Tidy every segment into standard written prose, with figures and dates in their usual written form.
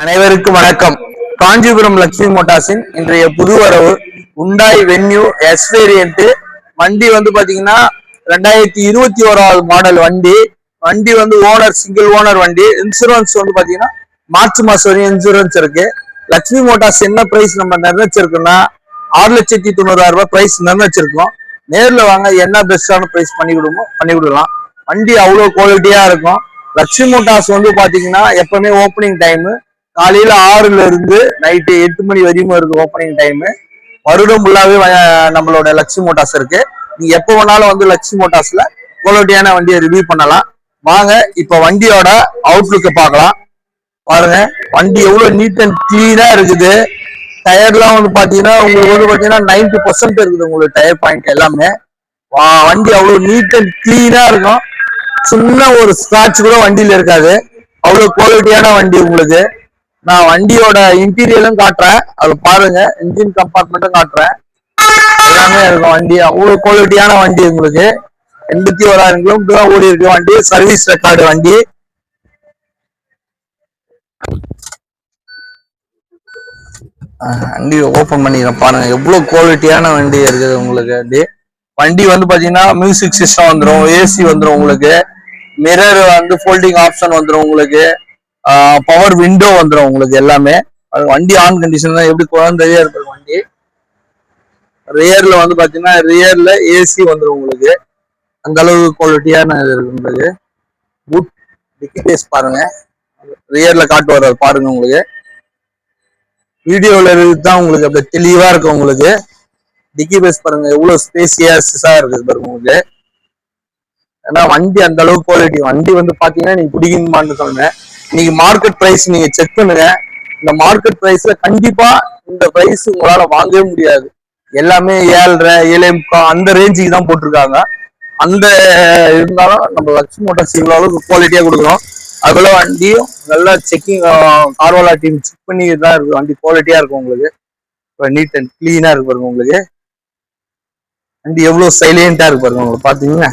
அனைவருக்கும் வணக்கம். காஞ்சிபுரம் லட்சுமி மோட்டார்ஸின் இன்றைய புது வரவு உண்டாய் வென்யூ எஸ் வேரியன்ட் வண்டி பாத்தீங்கன்னா 2021 மாடல் வண்டி. வண்டி ஓனர் சிங்கிள் ஓனர் வண்டி. இன்சூரன்ஸ் பாத்தீங்கன்னா மார்ச் மாசம் வரையும் இன்சூரன்ஸ் இருக்கு. லட்சுமி மோட்டார்ஸ் என்ன பிரைஸ் நம்ம நிர்ணயிச்சிருக்கோம்னா 6,90,000 ரூபாய் பிரைஸ் நிர்ணயிச்சிருக்கோம். நேர்ல வாங்க, என்ன பெஸ்டான பிரைஸ் பண்ணி கொடுக்கலாம். வண்டி அவ்வளவு குவாலிட்டியா இருக்கும். லட்சுமி மோட்டார்ஸ் பாத்தீங்கன்னா எப்பவுமே ஓப்பனிங் டைம் காலையில 6ல இருந்து நைட்டு 8 மணி வரையும் இருக்கு ஓப்பனிங் டைம். வருடம் ஃபுல்லாவே நம்மளோட லட்சுமி மோட்டார்ஸ் இருக்கு. நீங்க எப்போ வேணாலும் லட்சுமி மோட்டார்ஸ்ல குவாலிட்டியான வண்டியை ரிவ்யூ பண்ணலாம். வாங்க இப்ப வண்டியோட அவுட்லுக்க பார்க்கலாம். பாருங்க வண்டி எவ்வளவு நீட் அண்ட் கிளீனா இருக்குது. டயர்லாம் பாத்தீங்கன்னா உங்களுக்கு பாத்தீங்கன்னா 90% இருக்குது உங்களுக்கு டயர் பாயிண்ட் எல்லாமே. வண்டி அவ்வளவு நீட் அண்ட் கிளீனா இருக்கும். சின்ன ஒரு ஸ்கிராட்ச் கூட வண்டியில இருக்காது. அவ்வளவு குவாலிட்டியான வண்டி உங்களுக்கு. நான் வண்டியோட இன்டீரியரும் காட்டுறேன், அது பாருங்க. இன்ஜின் கம்பார்ட்மெண்ட்டும் காட்டுறேன், எல்லாமே இருக்கும். வண்டி அவ்வளவு குவாலிட்டியான வண்டி உங்களுக்கு. 81,000 கிலோமீட்டர் ஓடி இருக்கு வண்டி. சர்வீஸ் ரெக்கார்டு வண்டி. வண்டி ஓபன் பண்ணிக்கிறேன் பாருங்க, எவ்வளவு குவாலிட்டியான வண்டி இருக்குது உங்களுக்கு. வண்டி பாத்தீங்கன்னா மியூசிக் சிஸ்டம் வந்துடும், ஏசி வந்துடும் உங்களுக்கு. மிரர் ஃபோல்டிங் ஆப்ஷன் வந்துடும் உங்களுக்கு. பவர் விண்டோ வந்துடும் உங்களுக்கு எல்லாமே. வண்டி ஆன் கண்டிஷன் தான், எப்படி குழந்தையா இருக்கிற வண்டி. ரியர்ல பாத்தீங்கன்னா ரியர்ல ஏசி வந்துடும் உங்களுக்கு. அந்த அளவு குவாலிட்டியான உங்களுக்கு. பூட் டிக்கி பேஸ் பாருங்க, ரியர்ல காட்டு வர்றது பாருங்க உங்களுக்கு. வீடியோல தான் உங்களுக்கு அப்படியே தெளிவா இருக்கும் உங்களுக்கு. டிக்கி பேஸ் பாருங்க, எவ்வளவு ஸ்பேசியஸா இருக்குது பாருங்க உங்களுக்கு. ஏன்னா வண்டி அந்த அளவு குவாலிட்டி. வண்டி பாத்தீங்கன்னா நீங்க பிடிக்கணுமான்னு சொன்னேன். இன்னைக்கு மார்க்கெட் பிரைஸ் நீங்க செக் பண்ணுங்க. இந்த மார்க்கெட் பிரைஸ்ல கண்டிப்பா இந்த பிரைஸ் உங்களால வாங்கவே முடியாது. எல்லாமே 7.5 7.5 அந்த ரேஞ்சுக்கு தான் போட்டிருக்காங்க. அந்த இருந்தாலும் நம்ம லட்சுமி மோட்டார்ஸ் இவ்வளவு அளவுக்கு குவாலிட்டியா கொடுக்குறோம். அதுல வண்டியும் நல்லா செக்கிங் கார்வாலா டீம் செக் பண்ணி தான் இருக்கு. வண்டி குவாலிட்டியா இருக்கும் உங்களுக்கு. நீட் அண்ட் கிளீனா இருக்கு பாருங்க உங்களுக்கு. வண்டி எவ்வளவு சைலண்டா இருக்கு பாருங்க உங்களுக்கு. பாத்தீங்கன்னா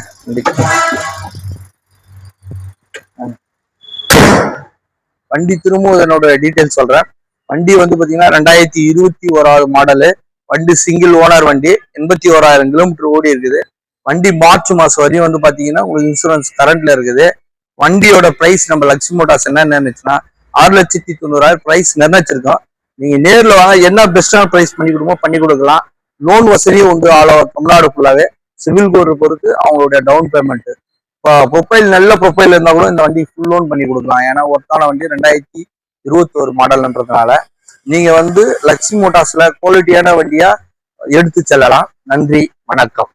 வண்டி திரும்பவும் என்னோட டீடைல்ஸ் சொல்றேன். வண்டி பாத்தீங்கன்னா 2021 மாடலு. வண்டி சிங்கிள் ஓனர் வண்டி. 81,000 கிலோமீட்டர் ஓடி இருக்குது. வண்டி மார்ச் மாசம் வரையும் பாத்தீங்கன்னா உங்களுக்கு இன்சூரன்ஸ் கரண்ட்ல இருக்குது. வண்டியோட பிரைஸ் நம்ம லட்சுமி மோட்டார்ஸ் என்ன நினைச்சுன்னா 6,90,000 பிரைஸ் நிர்ணயிச்சிருக்கோம். நீங்க நேர்ல வாங்க, என்ன பெஸ்டான பிரைஸ் பண்ணி கொடுக்கலாம். லோன் வசதியும் உண்டு ஆல் ஓவர் தமிழ்நாடு ஃபுல்லாவே. சிவில் கோர் பொறுத்து அவங்களுடைய டவுன் பேமெண்ட். ப்ரொஃபைல் நல்ல ப்ரொஃபைல் இருந்தா கூட இந்த வண்டி ஃபுல் லோன் பண்ணி கொடுக்கலாம். ஏன்னா ஒருத்தான வண்டி 2021 மாடல்ன்றதுனால நீங்க லட்சுமி மோட்டார்ஸ்ல குவாலிட்டியான வண்டியா எடுத்து செல்லலாம். நன்றி, வணக்கம்.